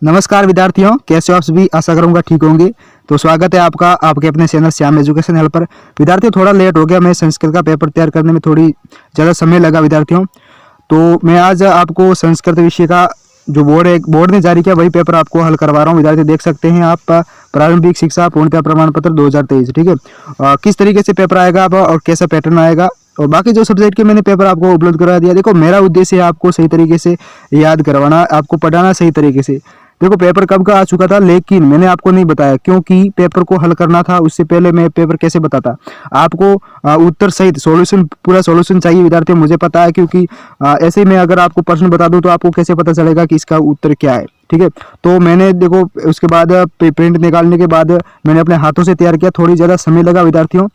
नमस्कार विद्यार्थियों, कैसे हो आप सभी। आशा करूंगा ठीक होंगे। तो स्वागत है आपका आपके अपने चैनल श्याम एजुकेशन हेल्प पर। विद्यार्थियों, थोड़ा लेट हो गया, मैं संस्कृत का पेपर तैयार करने में थोड़ी ज़्यादा समय लगा विद्यार्थियों। तो मैं आज आपको संस्कृत विषय का जो बोर्ड ने जारी किया वही पेपर आपको हल करवा रहा हूँ। विद्यार्थी देख सकते हैं आप, प्रारंभिक शिक्षा पूर्णता प्रमाण पत्र 2023, ठीक है। किस तरीके से पेपर आएगा आप और कैसा पैटर्न आएगा और बाकी जो सब्जेक्ट के मैंने पेपर आपको उपलब्ध करवा दिया। देखो, मेरा उद्देश्य है आपको सही तरीके से याद करवाना, आपको पढ़ाना सही तरीके से। देखो, पेपर कब का आ चुका था, लेकिन मैंने आपको नहीं बताया क्योंकि पेपर को हल करना था। उससे पहले मैं पेपर कैसे बताता आपको। उत्तर सहित सॉल्यूशन, पूरा सॉल्यूशन चाहिए विद्यार्थियों, मुझे पता है। क्योंकि ऐसे ही मैं अगर आपको प्रश्न बता दूं तो आपको कैसे पता चलेगा कि इसका उत्तर क्या है, ठीक है। तो मैंने देखो उसके बाद प्रिंट निकालने के बाद मैंने अपने हाथों से तैयार किया, थोड़ी ज़्यादा समय लगा विद्यार्थियों।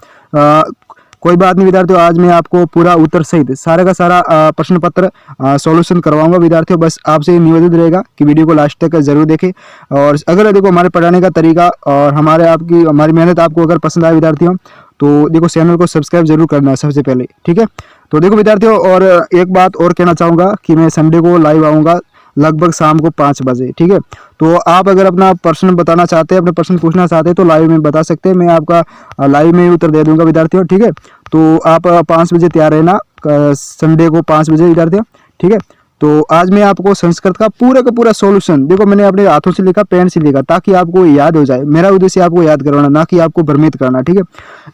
कोई बात नहीं विद्यार्थियों, आज मैं आपको पूरा उत्तर सहित सारा का सारा प्रश्न पत्र सॉल्यूशन करवाऊंगा विद्यार्थियों। बस आपसे निवेदन रहेगा कि वीडियो को लास्ट तक जरूर देखें। और अगर देखो हमारे पढ़ाने का तरीका और हमारी मेहनत आपको अगर पसंद आए विद्यार्थियों, तो देखो चैनल को सब्सक्राइब जरूर करना है सबसे पहले, ठीक है। तो देखो विद्यार्थियों, और एक बात और कहना चाहूँगा कि मैं संडे को लाइव आऊँगा लगभग शाम को 5 बजे, ठीक है। तो आप अगर अपना प्रश्न बताना चाहते हैं, अपने प्रश्न पूछना चाहते हैं तो लाइव में बता सकते हैं, मैं आपका लाइव में ही उत्तर दे दूंगा विद्यार्थियों, ठीक है। तो आप 5 बजे तैयार रहना, संडे को 5 बजे विद्यार्थियों, ठीक है। तो आज मैं आपको संस्कृत का पूरा सॉल्यूशन, देखो मैंने अपने हाथों से लिखा, पेन से लिखा, ताकि आपको याद हो जाए। मेरा उद्देश्य आपको याद करवाना, ना कि आपको भ्रमित करना, ठीक है।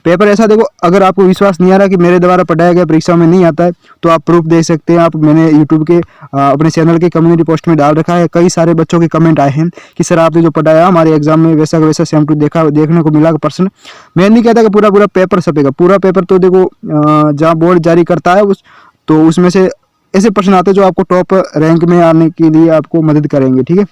पेपर ऐसा, देखो अगर आपको विश्वास नहीं आ रहा कि मेरे द्वारा पढ़ाया गया परीक्षा में नहीं आता है, तो आप प्रूफ दे सकते हैं। आप, मैंने यूट्यूब के अपने चैनल के कम्युनिटी पोस्ट में डाल रखा है। कई सारे बच्चों के कमेंट आए हैं कि सर आपने जो पढ़ाया हमारे एग्जाम में वैसा का वैसा सेम टू देखने को मिला प्रश्न। मैं नहीं कहता कि पूरा पेपर छपेगा, पूरा पेपर तो देखो जहाँ बोर्ड जारी करता है तो उसमें से ऐसे प्रश्न आते हैं जो आपको टॉप रैंक में आने के लिए आपको मदद करेंगे, ठीक है।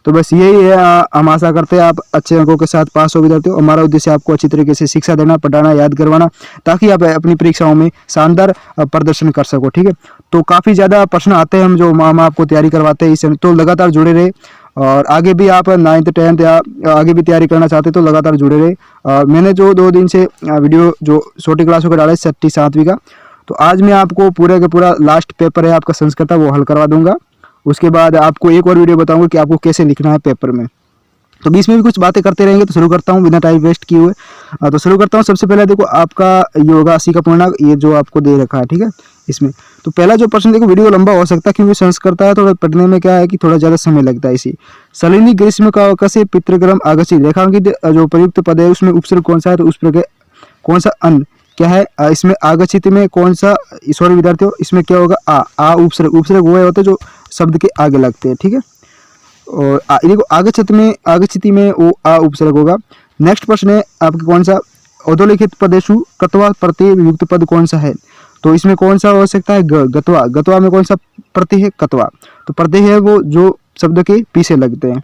तो बस यही है, हम आशा करते हैं आप अच्छे अंकों के साथ पास हो विद्यार्थियों। हमारा उद्देश्य आपको अच्छी तरीके से शिक्षा देना, पढ़ाना, याद करवाना, ताकि आप अपनी परीक्षाओं में शानदार प्रदर्शन कर सको, ठीक है। तो काफ़ी ज़्यादा प्रश्न आते हैं जो हम आपको तैयारी करवाते हैं, इससे तो लगातार जुड़े रहे। और आगे भी आप 9th 10th या आगे भी तैयारी करना चाहते तो लगातार जुड़े रहे। मैंने जो 2 दिन से वीडियो जो छोटी क्लासों का डाला है 6ठी 7वीं का, तो आज मैं आपको पूरा का पूरा लास्ट पेपर है आपका संस्कृत का, वो हल करवा दूंगा। उसके बाद आपको एक और वीडियो बताऊंगा कि आपको कैसे लिखना है पेपर में। तो बीच में भी कुछ बातें करते रहेंगे। तो शुरू करता हूँ बिना टाइम वेस्ट किए हुए। तो शुरू करता हूँ। सबसे पहले देखो आपका ये होगा 80 का पूर्णांक, ये जो आपको दे रखा है, ठीक है। इसमें तो पहला जो प्रश्न, देखो वीडियो लंबा हो सकता है क्योंकि संस्कृत है, थोड़ा पढ़ने में क्या है कि थोड़ा ज़्यादा समय लगता है। इसी सलिनी ग्रीष्म का कसे पितृक्रम आगसी, रेखांकित जो प्रयुक्त पद है उसमें उपसर्ग कौन सा है, तो उस पर कौन सा अन्न क्या है। इसमें आगचित में कौन सा, सॉरी विद्यार्थियों, इसमें क्या होगा आ उपसर्ग वो होते हैं जो शब्द के आगे लगते हैं, ठीक है। और देखो आगचिति में वो आ उपसर्ग होगा। नेक्स्ट प्रश्न है आपके कौन सा, अधोलिखित पदेशु कत्वा प्रत्यय युक्त पद कौन सा है, तो इसमें कौन सा हो सकता है गत्वा में कौन सा प्रत्यय है, कत्वा। तो प्रत्यय है वो जो शब्द के पीछे लगते हैं।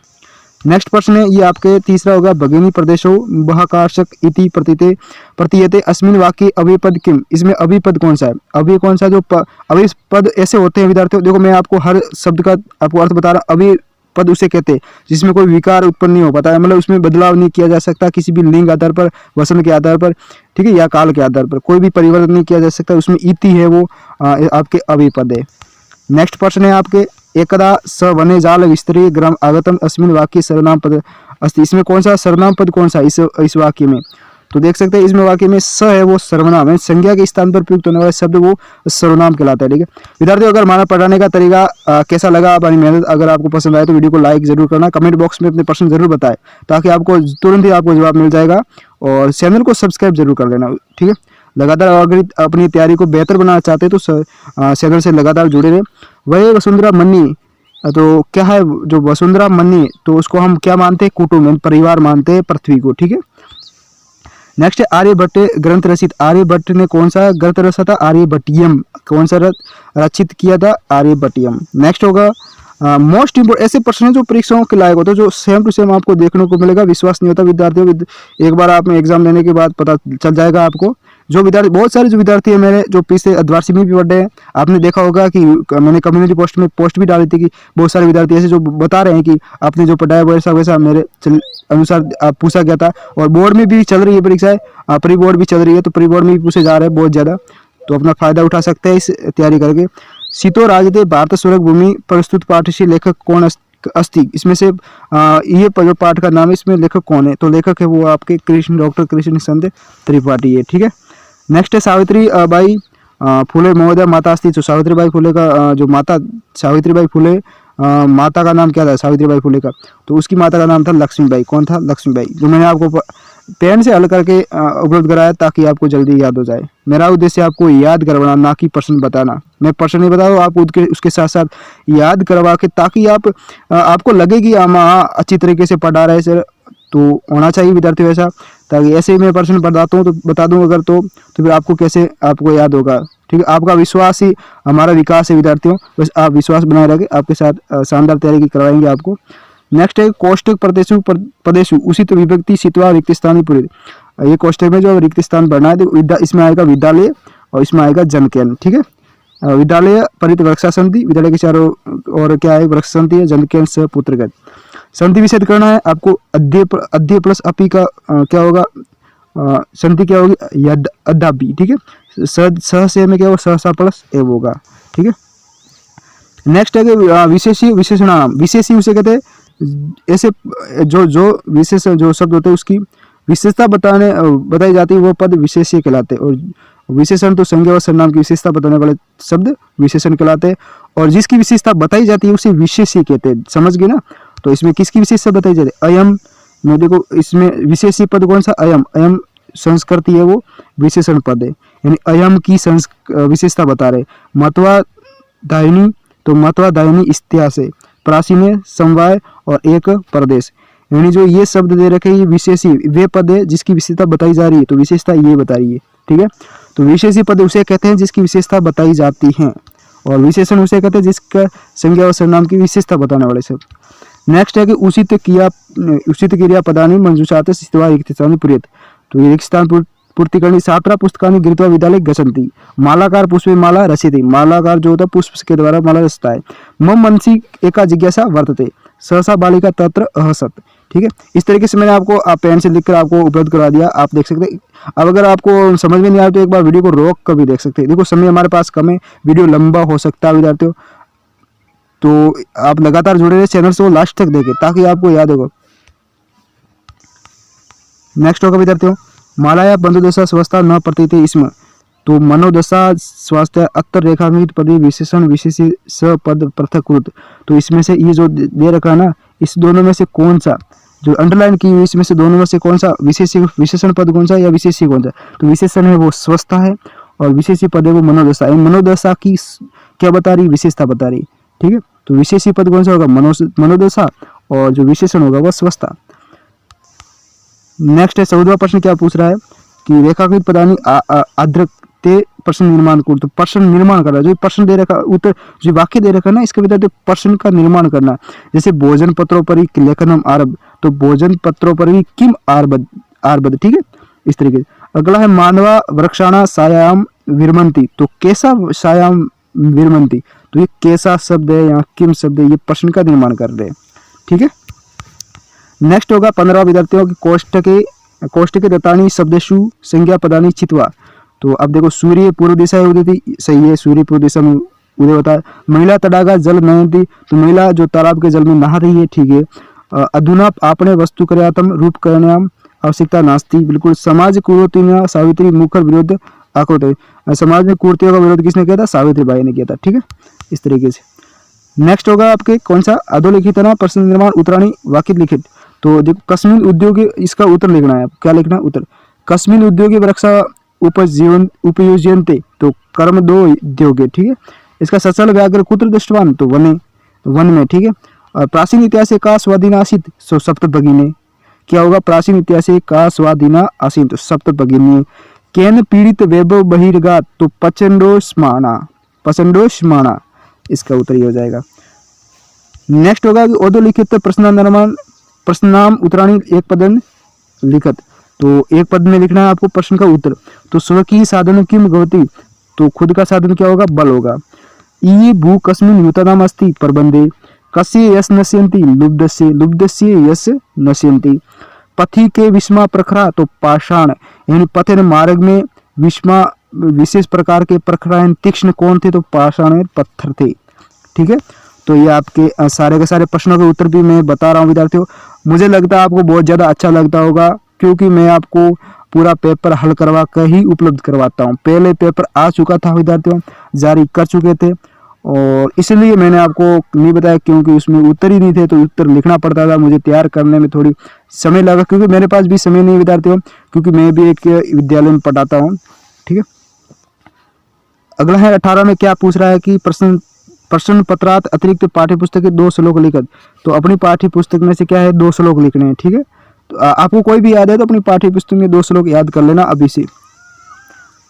नेक्स्ट प्रश्न है ये आपके तीसरा होगा, भगिनी प्रदेशो बहाकाशक इति प्रतीयते अस्मिन वाक्य अभिपद किम, इसमें अभिपद कौन सा है, अभी कौन सा, जो अभिपद ऐसे होते हैं विद्यार्थियों। देखो मैं आपको हर शब्द का आपको अर्थ बता रहा। अभिपद उसे कहते हैं जिसमें कोई विकार उत्पन्न नहीं हो पाता है, मतलब उसमें बदलाव नहीं किया जा सकता किसी भी लिंग आधार पर, वचन के आधार पर, ठीक है, या काल के आधार पर कोई भी परिवर्तन नहीं किया जा सकता। उसमें इति है वो आपके अभिपद है। नेक्स्ट प्रश्न है आपके, एकदा स वने जाल विस्तरीय ग्राम आगतम अस्मिन वाक्य सर्वनाम पद अस्ति, इसमें कौन सा सर्वनाम पद कौन सा इस वाक्य में, तो देख सकते हैं इसमें वाक्य में स है वो सर्वनाम है, संज्ञा के स्थान पर प्रयुक्त होने वाला शब्द वो सर्वनाम कहलाता है, ठीक है। विद्यार्थियों, अगर हमारा पढ़ाने का तरीका कैसा लगा, हमारी मेहनत अगर आपको पसंद आए तो वीडियो को लाइक जरूर करना, कमेंट बॉक्स में अपने प्रश्न जरूर बताएं ताकि आपको तुरंत ही आपको जवाब मिल जाएगा। और चैनल को सब्सक्राइब जरूर कर लेना, ठीक है। लगातार अगर अपनी तैयारी को बेहतर बनाना चाहते हैं तो चैनल से लगातार जुड़े रहे। वही वसुंधरा मन्नी, तो क्या है जो वसुंधरा मन्नी, तो उसको हम क्या मानते हैं, कुटुंब परिवार मानते हैं पृथ्वी को, ठीक है। नेक्स्ट है आर्यभट्ट ग्रंथ रचित, आर्यभट्ट ने कौन सा ग्रंथ रचा था, आर्यभट्टियम, कौन सा रचित किया था, आर्यभट्टियम। नेक्स्ट होगा मोस्ट इंपोर्टेंट, ऐसे प्रश्न जो परीक्षाओं के लायक होते हैं, जो सेम टू सेम आपको देखने को मिलेगा। विश्वास नहीं होता विद्यार्थियों, एक बार आप एग्जाम देने के बाद पता चल जाएगा आपको। जो विद्यार्थी, बहुत सारे जो विद्यार्थी है मेरे जो पिछले द्वारसी में भी पढ़े हैं, आपने देखा होगा कि मैंने कम्युनिटी पोस्ट में पोस्ट भी डाली थी कि बहुत सारे विद्यार्थी ऐसे जो बता रहे हैं कि आपने जो पढ़ाया वैसा वैसा मेरे अनुसार पूछा गया था। और बोर्ड में भी चल रही है परीक्षाएं, प्री बोर्ड भी चल रही है, तो प्री बोर्ड में भी पूछे जा रहे हैं बहुत ज़्यादा, तो अपना फायदा उठा सकते हैं इस तैयारी करके। सीतो राजदे भारत स्वर्ग भूमि प्रस्तुत पाठशी लेखक कौन अस्थि। इसमें से ये जो पाठ का नाम है, इसमें लेखक कौन है? तो लेखक है वो आपके डॉक्टर कृष्ण चंद्र त्रिपाठी है, ठीक है। नेक्स्ट है सावित्री बाई फुले महोदय माता अस्थि। तो सावित्रीबाई फुले का जो माता सावित्रीबाई फुले माता का नाम क्या था सावित्रीबाई फुले का? तो उसकी माता का नाम था लक्ष्मीबाई। कौन था? लक्ष्मीबाई। जो मैंने आपको पेन से हल करके उपलब्ध कराया ताकि आपको जल्दी याद हो जाए। मेरा उद्देश्य आपको याद करवाना, ना कि प्रश्न बताना। मैं प्रश्न नहीं बता रहा हूँ, आप उसके साथ साथ याद करवा के, ताकि आपको लगे कि हम अच्छी तरीके से पढ़ा रहे सर। तो होना चाहिए विद्यार्थी वैसा, ताकि ऐसे ही मैं प्रश्न बताता हूँ तो बता दूँ अगर तो फिर आपको कैसे आपको याद होगा, ठीक है। आपका विश्वास ही हमारा विकास है विद्यार्थियों। बस आप विश्वास बनाए रखें, आपके साथ शानदार तैयारी करवाएंगे आपको। नेक्स्ट है कोष्टक प्रदेशु उचित विभक्ति सित्वा रिक्त स्थान पूरे। ये कोष्टक में जो रिक्त स्थान भरना है, तो इसमें आएगा विद्यालय और इसमें आएगा जनकेन, ठीक है। विद्यालय परित वृक्षा संधि, विद्यालय के चारों और क्या है वृक्ष संधि है, जनकेन से पुत्रगत। संधि विच्छेद करना है आपको, अध्य प्लस अपी का क्या होगा, संधि क्या होगी, यद अद्धापि, ठीक है। स से में क्या होगा, सहसा प्लस एव होगा, ठीक है। नेक्स्ट है कि विशेषी विशेषणाम। विशेषी उसे कहते हैं ऐसे जो विशेष जो शब्द होते हैं उसकी विशेषता बताई जाती है, वो पद विशेष्य कहलाते हैं। और विशेषण तो संज्ञा और सर्वनाम की विशेषता बताने वाले शब्द विशेषण कहलाते हैं, और जिसकी विशेषता बताई जाती है उसे विशेष्य कहते हैं। समझ गए ना? तो इसमें किसकी विशेषता बताई जाती है? अयम में देखो, इसमें विशेषी पद कौन सा? अयम। अयम संस्कृति है, वो विशेषण पद है, यानी अयम की विशेषता बता रहे। मतवा दायिनी, तो मतवा दायिनी इतिहास है, प्राचीन समवाय और एक प्रदेश, यानी जो ये शब्द दे रखे ये विशेषी वे पद है जिसकी विशेषता बताई जा रही है, तो विशेषता ये बता रही है, ठीक है। तो विशेषी पद उसे कहते हैं जिसकी विशेषता बताई जाती है, और विशेषण उसे कहते हैं जिसका संज्ञा और सर्वनाम की विशेषता बताने वाले शब्द। नेक्स्ट है कि उचित क्रिया पदानी मंजूषाते स्थित्वा रिक्त स्थान पूर्यत। तो ये रिक्त स्थान पूर्ति करनी। छात्रा पुस्तकानि गृहीत्वा विद्यालये गच्छन्ति। मालाकार पुष्पे माला रचयति। मालाकार जो होता है पुष्प के द्वारा माला रचता है। मम मनसि एका जिज्ञासा वर्तते, सहसा बालिका तत्र अहसत, ठीक है। इस तरीके से मैंने आपको पेन से लिखकर आपको उपलब्ध करा दिया, आप देख सकते हैं। अब अगर आपको समझ में नहीं आया तो एक बार वीडियो को रोक कर भी देख सकते हैं। देखो समय हमारे पास कम है, वीडियो लंबा हो सकता है विद्यार्थियों, तो आप लगातार जुड़े रहे चैनल से, वो लास्ट तक देखें ताकि आपको याद होगा। नेक्स्ट होगा विद्यार्थियों, मालाया बंधुदशा स्वस्था न प्रतीत इसमें। तो मनोदशा स्वास्थ्य अत्तर रेखांकित पद विशेषण विशेषी स पद पृथकृत। तो इसमें से ये जो दे रखा है ना, इस दोनों में से कौन सा जो अंडरलाइन की हुई, इसमें से दोनों में से कौन सा विशेषण पद कौन सा या विशेषी कौन सा? तो विशेषण है वो स्वस्था है, और विशेषी पद है वो मनोदशा है। मनोदशा की क्या बता रही? विशेषता बता रही, ठीक है। तो विशेषी पद कौन सा होगा? मनोदशा, और जो विशेषण होगा वह स्वस्था। नेक्स्ट है 14वां प्रश्न, क्या पूछ रहा है कि रेखाकृत पदानी आद्रते प्रश्न निर्माण कर। तो प्रश्न निर्माण करना, जो प्रश्न दे रखा उत्तर जो वाक्य दे रखा ना, इसके विद्यार्थी प्रश्न का निर्माण करना। जैसे भोजन पत्रों पर ही लेखनम आरभ, तो भोजन पत्रों पर ही किम आरबद, ठीक है, इस तरीके से। अगला है मानवा वृक्षाणा सायाम विरमंती। तो कैसा सायाम विरमंती, तो ये कैसा शब्द है, यहाँ किम शब्द है, ये प्रश्न का निर्माण कर रहे हैं, ठीक है। नेक्स्ट होगा 15 विद्यार्थियों की कोष्टके दत्तानी शब्देषु संज्ञा पदानी चित्वा। तो अब देखो, सूर्य पूर्व दिशा है उदित, सही है, सूर्य पूर्व दिशा में उदय होता है। महिला तडागा जल नयंती, तो महिला जो तालाब के जल में नहा रही है, ठीक है। अधुना आपने वस्तु कर्यातम रूप करण्याम आवश्यकता नास्ती, बिल्कुल। समाज कुरूतिन्या सावित्री मुखर विरोध आकृत। समाज में कुर्तियों का विरोध किसने किया था? सावित्रीबाई ने किया था, ठीक है, इस तरीके से। नेक्स्ट होगा आपके कौन सा? अधोलिखित ना प्रश्न निर्माण उत्तराणी वाक्य लिखित। तो देखो, कस्मिन उद्योगी, इसका उत्तर लिखना है, क्या लिखना है उत्तर? कस्मिन उद्योगी वृक्षा उपयुज्यन्ते, तो कर्म दो उद्योगे, ठीक है। इसका सचल व्याघ्र कुत्र दृष्टवान, तो वन में, ठीक है। और प्राचीन इतिहास का स्वाधीन आसित, सो सप्तभगिनी, क्या होगा? प्राचीन इतिहास का स्वाधीन आसित, तो सप्तभगिनी। केन पीड़ित वैभव बहिर्गात, तो पचंडोष्माणा, इसका उत्तर ही हो जाएगा। नेक्स्ट होगा कि अधोलिखित प्रश्न नाम उत्तराणी एक पदन लिखत। तो एक पद में लिखना है आपको प्रश्न का उत्तर। तो स्वकीय साधन किम गवती, तो खुद का साधन क्या होगा? बल होगा। ई भू कस्मिन युतानाम अस्ति प्रबंधे, कस्य यश नश्यन्ति लुब्धस्य यश नश्यन्ति। पथि के विस्मा प्रखरा, तो पाषाण, यानी पथन मार्ग में विस्मा विशेष प्रकार के प्रखरा तीक्ष्ण कौन थे? तो पाषाण पत्थर थे, ठीक है। तो ये आपके सारे के सारे प्रश्नों के उत्तर भी मैं बता रहा हूँ विद्यार्थियों। मुझे लगता है आपको बहुत ज़्यादा अच्छा लगता होगा, क्योंकि मैं आपको पूरा पेपर हल करवा कर ही उपलब्ध करवाता हूँ। पहले पेपर आ चुका था विद्यार्थियों, जारी कर चुके थे, और इसलिए मैंने आपको नहीं बताया क्योंकि उसमें उत्तर ही नहीं थे, तो उत्तर लिखना पड़ता था, मुझे तैयार करने में थोड़ी समय लगा, क्योंकि मेरे पास भी समय नहीं विद्यार्थियों, क्योंकि मैं भी एक विद्यालय में पढ़ाता हूँ। ठीक है, अगला है 18 में क्या पूछ रहा है कि प्रश्न पत्रात अतिरिक्त पाठ्य पुस्तक के 2 श्लोक लिखत। तो अपनी पाठ्य पुस्तक में से क्या है, 2 श्लोक लिखने हैं। ठीक है, तो आपको कोई भी याद है तो अपनी पाठ्य पुस्तक में 2 श्लोक याद कर लेना अभी से।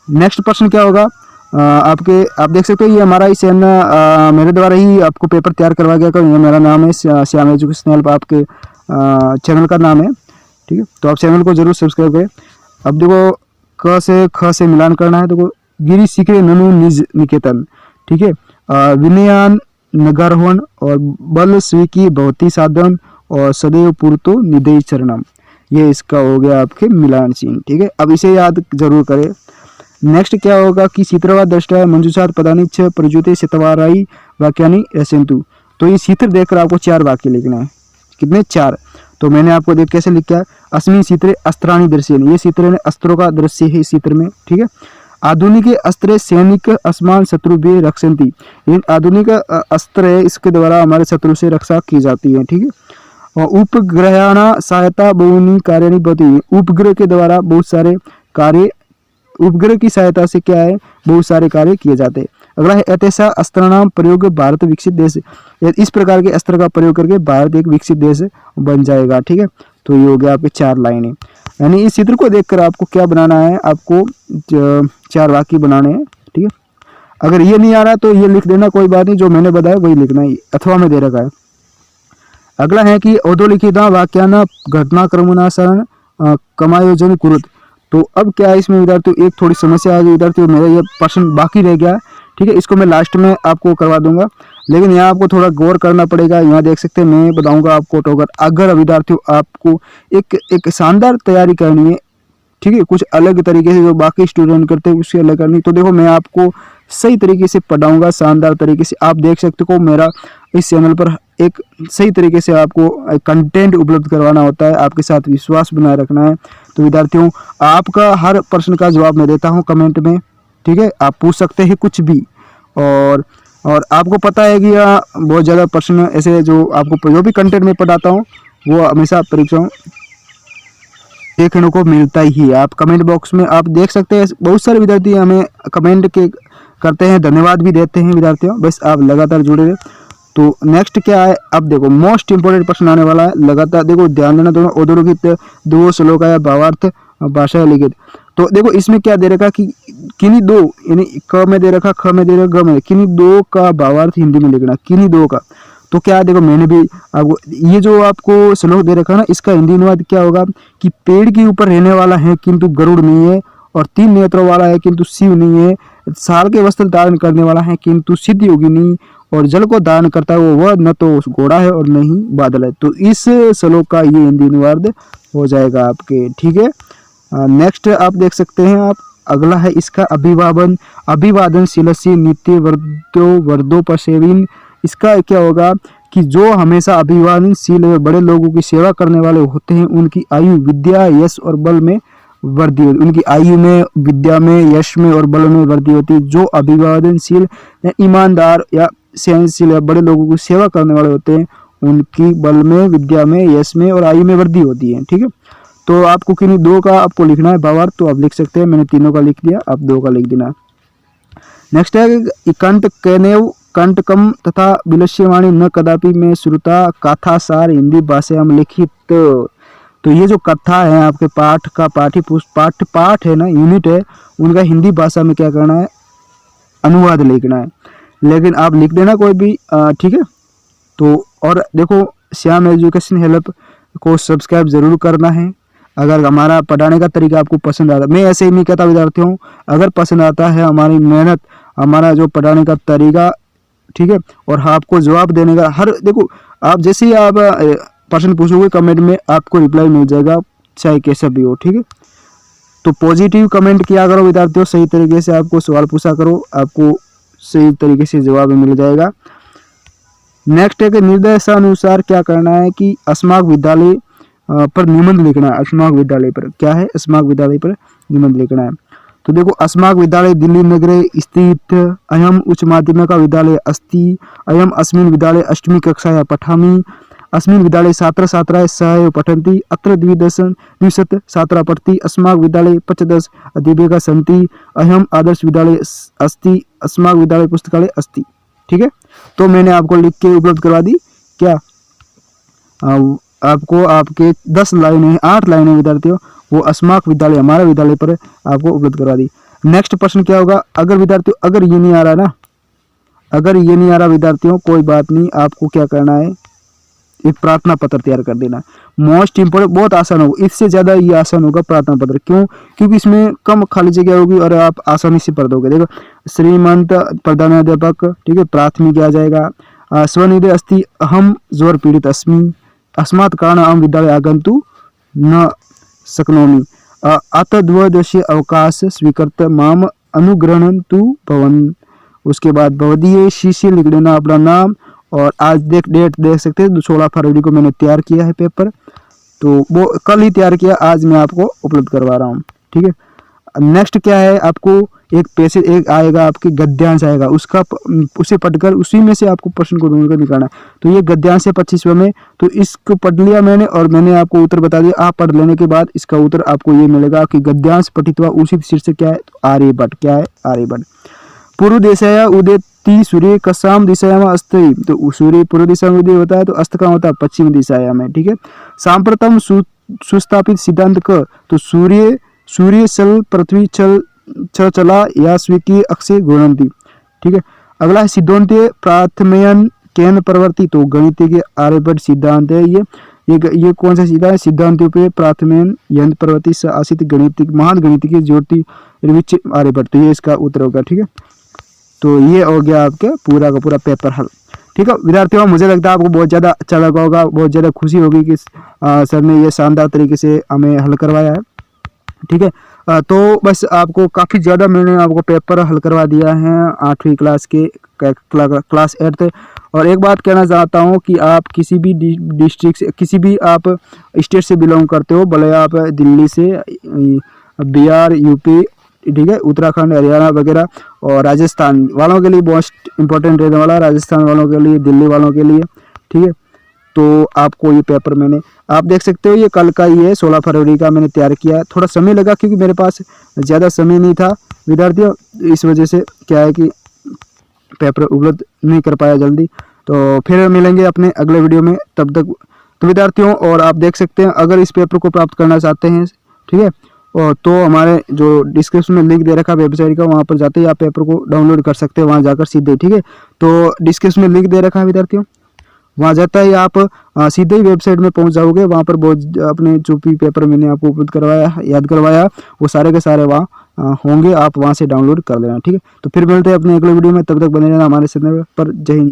नेक्स्ट प्रश्न क्या होगा, आप देख सकते हो ये हमारा इस मेरे द्वारा ही आपको पेपर तैयार करवा गया था। ये मेरा नाम है श्याम एजुकेशन हेल्प, आपके चैनल का नाम है। ठीक है, तो आप चैनल को जरूर सब्सक्राइब करें। अब देखो क से ख से मिलान करना है। देखो गिरी सीखे ननु निज निकेतन। ठीक है, विनयान नगारोहन और बल स्वीकी भौती साधन और सदैव पूर्तो निधेय चरणम, ये इसका हो गया आपके मिलान चिन्ह। ठीक है, अब इसे याद जरूर करें। नेक्स्ट क्या होगा कि शीतरवा दृष्टा मंजूषात पदानी छ प्रजुते शतवाराई वाक्यानि रचयन्तु। तो ये शीतर देखकर आपको 4 वाक्य लिखना है। कितने? 4। तो मैंने आपको देख कैसे लिखा, अस्मिन् शीतरे अस्त्राणि दृश्येन, ये शीतर अस्त्रों का दृश्य है इस शीतर में। ठीक है, आधुनिक अस्त्र सैनिक अस्मान शत्रु भी रक्षन्ति, ये आधुनिक अस्त्र है, इसके द्वारा हमारे शत्रु से रक्षा की जाती है। ठीक है, और उपग्रहाणा सहायता बहुनी कार्याणि भवति, उपग्रह के द्वारा बहुत सारे कार्य, उपग्रह की सहायता से क्या है, बहुत सारे कार्य किए जाते हैं। अगला है ऐसा अस्त्राणाम प्रयोग भारत विकसित देश, इस प्रकार के अस्त्र का प्रयोग करके भारत एक विकसित देश बन जाएगा। ठीक है, तो ये हो गया आपके 4 लाइनें। यानी इस चित्र को देखकर आपको क्या बनाना है, आपको 4 वाक्य बनाने हैं। ठीक है, अगर ये नहीं आ रहा तो ये लिख देना, कोई बात नहीं, जो मैंने बताया वही लिखना है, अथवा में दे रखा है। अगला है कि अधोलिखिता वाक्याना घटनाक्रमणासरण कमायोजन कुरुत। तो अब क्या है इसमें विद्यार्थियों, एक थोड़ी समस्या आ गई विद्यार्थियों, मेरा ये प्रश्न बाकी रह गया है। ठीक है, इसको मैं लास्ट में आपको करवा दूंगा, लेकिन यहाँ आपको थोड़ा गौर करना पड़ेगा। यहाँ देख सकते हैं, मैं बताऊंगा आपको टोकर। अगर विद्यार्थियों आपको एक शानदार तैयारी करनी है, ठीक है, कुछ अलग तरीके से जो बाकी स्टूडेंट करते हैं उससे अलग करनी, तो देखो मैं आपको सही तरीके से पढ़ाऊंगा, शानदार तरीके से। आप देख सकते हो मेरा इस चैनल पर एक सही तरीके से आपको कंटेंट उपलब्ध करवाना होता है, आपके साथ विश्वास बनाए रखना है। तो विद्यार्थियों, आपका हर प्रश्न का जवाब मैं देता हूं कमेंट में। ठीक है, आप पूछ सकते हैं कुछ भी, और आपको पता है कि बहुत ज़्यादा प्रश्न ऐसे जो आपको जो भी कंटेंट में पढ़ाता हूँ वो हमेशा परीक्षाओं देखने को मिलता ही है। आप कमेंट बॉक्स में आप देख सकते हैं, बहुत सारे विद्यार्थी हमें कमेंट के करते हैं, धन्यवाद भी देते हैं विद्यार्थियों। बस आप लगातार जुड़े रहे। तो नेक्स्ट क्या है, अब देखो मोस्ट इंपोर्टेंट प्रश्न आने वाला है, लगातार देखो ध्यान देना। दोनों अधोलिखित 2 श्लोक या भावार्थ भाषा लिखित। तो देखो इसमें क्या दे रखा कि किन्हीं 2, यानी क में दे रखा, ख में दे रखा, ग में, किन्हीं 2 का भावार्थ हिंदी में लिखना, किन्हीं 2 का। तो क्या देखो मैंने भी आपको ये जो आपको श्लोक दे रखा है ना, इसका हिंदी अनुवाद क्या होगा कि पेड़ के ऊपर रहने वाला है किंतु गरुड़ नहीं है, और 3 नेत्रों वाला है किंतु शिव नहीं है, साल के वस्त्र धारण करने वाला है किंतु सिद्ध योगी नहीं, और जल को धारण करता है वह न तो घोड़ा है और न ही बादल है। तो इस श्लोक का ये हिंदी अनुवाद हो जाएगा आपके। ठीक है, नेक्स्ट आप देख सकते हैं आप, अगला है इसका अभिवादन शिलसी नित्य वर्दोपसेविन। इसका क्या होगा कि जो हमेशा अभिवादनशील व बड़े लोगों की सेवा करने वाले होते हैं, उनकी आयु विद्या यश और बल में वृद्धि होती, उनकी आयु में, विद्या में, यश में और बल में वृद्धि होती है। जो अभिवादनशील या ईमानदार या सहनशील या बड़े लोगों की सेवा करने वाले होते हैं, उनकी बल में, विद्या में, यश में और आयु में वृद्धि होती है। ठीक है, तो आपको किन्हीं 2 का आपको लिखना है भावार्थ, तो आप लिख सकते हैं। मैंने 3 का लिख दिया, आप 2 का लिख देना। नेक्स्ट है कंठ कनेव कंटकम तथा विलस्यवाणी न कदापि में श्रुता कथासार हिंदी भाषा में लिखित। तो ये जो कथा है आपके पाठ का पाठ है ना, यूनिट है, उनका हिंदी भाषा में क्या करना है, अनुवाद लिखना है। लेकिन आप लिख देना कोई भी, ठीक है। तो और देखो श्याम एजुकेशन हेल्प को सब्सक्राइब जरूर करना है। अगर हमारा पढ़ाने का तरीका आपको पसंद आता है, मैं ऐसे ही नहीं कहता विद्यार्थियों, अगर पसंद आता है हमारी मेहनत, हमारा जो पढ़ाने का तरीका, ठीक है, और आपको जवाब देने का हर, देखो आप जैसे ही आप प्रश्न पूछोगे कमेंट में आपको रिप्लाई मिल जाएगा, चाहे कैसा भी हो। ठीक है, तो पॉजिटिव कमेंट किया करो विद्यार्थियों, सही तरीके से आपको सवाल पूछा करो, आपको सही तरीके से जवाब मिल जाएगा। नेक्स्ट है कि निर्देशानुसार क्या करना है कि अस्माक विद्यालय पर निबंध लिखना है। अस्माक विद्यालय पर क्या है, अस्माक विद्यालय पर निबंध लिखना है। तो देखो, अस्माक विद्यालय दिल्ली नगरे स्थित अयम उच्च माध्यमिक विद्यालय अस्ति, अयम अस्मिन् विद्यालय अष्टमी कक्षायां पठामि, अस्मिन् विद्यालये छात्र छात्राः सह पठन्ति, अत्र द्विशत छात्राः पठन्ति, अस्माक विद्यालये 15 अध्यापकाः सन्ति, अयम आदर्श विद्यालय अस्ति, अस्माक विद्यालय पुस्तकालय अस्ति। ठीक है, तो मैंने आपको लिख के उपलब्ध करवा दी। क्या आपको आपके 10 लाइनें 8 लाइनें विद्यार्थियों वो अस्माक विद्यालय हमारा विद्यालय पर आपको उपलब्ध करवा दी। नेक्स्ट प्रश्न क्या होगा, अगर विद्यार्थियों अगर ये नहीं आ रहा ना, अगर ये नहीं आ रहा विद्यार्थियों, कोई बात नहीं, आपको क्या करना है, एक प्रार्थना पत्र तैयार कर देना। मोस्ट इंपोर्टेंट, बहुत आसान होगा, इससे ज़्यादा ये आसान होगा प्रार्थना पत्र। क्यों? क्योंकि इसमें कम खाली जगह होगी और आप आसानी से पढ़ दोगे। देखो, श्रीमंत प्रधानाध्यापक, ठीक है, प्राथमिक आ जाएगा, स्वनिधि अस्ति अहम ज्वर पीड़ित अस्मि, अस्मात् कारण अहम विद्यालय आगन्तु न शक्नोमि, अतः द्विदिवसीय अवकाश स्वीकृत माम अनुगृह्णन्तु भवन। उसके बाद भवदीय शीशी लिख देना अपना नाम, और आज डेट देख सकते हैं, 16 फरवरी को मैंने तैयार किया है पेपर, तो वो कल ही तैयार किया, आज मैं आपको उपलब्ध करवा रहा हूँ। ठीक है, नेक्स्ट क्या है, आपको एक पैसेज एक आएगा, आपके गद्यांश आएगा, उसे पढ़कर उसी में से आपको प्रश्न को ढूंढ कर निकालना है। तो ये गद्यांश है 25वें में, तो इसको पढ़ लिया मैंने और मैंने आपको उत्तर बता दिया। आप पढ़ लेने के बाद इसका उत्तर आपको ये मिलेगा कि गद्यांश पठित्वा उसी शीर्षक क्या है, तो आर्यभट्ट। क्या है, आर्यभट्ट। पूर्व दिशाया उदेति सूर्य कसाम दिशायाम अस्ति, तो सूर्य पूर्व दिशा में उदय होता है, तो अस्त कहाँ होता है, पश्चिम दिशाया में। ठीक है, सांप्रतम सुस्थापित सिद्धांत क, तो सूर्य चल पृथ्वी चल चला या स्वीकीय अक्षय घूर्णन्ति। ठीक है, अगला है सिद्धांतीय प्राथमयन केन प्रवर्ती, तो गणित के आर्यभट्ट सिद्धांत है ये कौन सा सिद्धांत है, सिद्धांतों पे प्राथमयन यंत्र प्रवर्ती से आसित गणित महान गणित की ज्योति आर्यभट्ट, तो ये इसका उत्तर होगा। ठीक है, तो ये हो गया आपके पूरा का पूरा पेपर हल। ठीक है विद्यार्थियों, मुझे लगता है आपको बहुत ज़्यादा अच्छा लगा होगा, बहुत ज़्यादा खुशी होगी कि सर ने ये शानदार तरीके से हमें हल करवाया है। ठीक है, तो बस आपको काफ़ी ज़्यादा मैंने आपको पेपर हल करवा दिया है 8वीं क्लास के क्लास 8। और एक बात कहना चाहता हूँ कि आप किसी भी डिस्ट्रिक्ट से, किसी भी आप स्टेट से बिलोंग करते हो, भले आप दिल्ली से, बिहार, यूपी, ठीक है, उत्तराखंड, हरियाणा वगैरह, और राजस्थान वालों के लिए मोस्ट इंपॉर्टेंट रहने वाला, राजस्थान वालों के लिए, दिल्ली वालों के लिए। ठीक है, तो आपको ये पेपर मैंने, आप देख सकते हो ये कल का ही है, 16 फरवरी का मैंने तैयार किया। थोड़ा समय लगा क्योंकि मेरे पास ज़्यादा समय नहीं था विद्यार्थियों, इस वजह से क्या है कि पेपर उपलब्ध नहीं कर पाया जल्दी। तो फिर मिलेंगे अपने अगले वीडियो में, तब तक तो विद्यार्थियों, और आप देख सकते हैं अगर इस पेपर को प्राप्त करना चाहते हैं, ठीक है, और तो हमारे जो डिस्क्रिप्शन में लिंक दे रखा है वेबसाइट का, वहाँ पर जाते ही आप पेपर को डाउनलोड कर सकते हैं, वहाँ जाकर सीधे। ठीक है, तो डिस्क्रिप्शन में लिंक दे रखा है विद्यार्थियों, वहाँ जाता ही आप सीधे ही वेबसाइट में पहुँच जाओगे। वहाँ पर बहुत अपने जो भी पेपर मैंने आपको उपलब्ध करवाया, याद करवाया, वो सारे के सारे वहाँ होंगे, आप वहाँ से डाउनलोड कर लेना। ठीक है, तो फिर मिलते हैं अपने अगले वीडियो में, तब तक बने रहना हमारे चैनल पर। जय हिंद।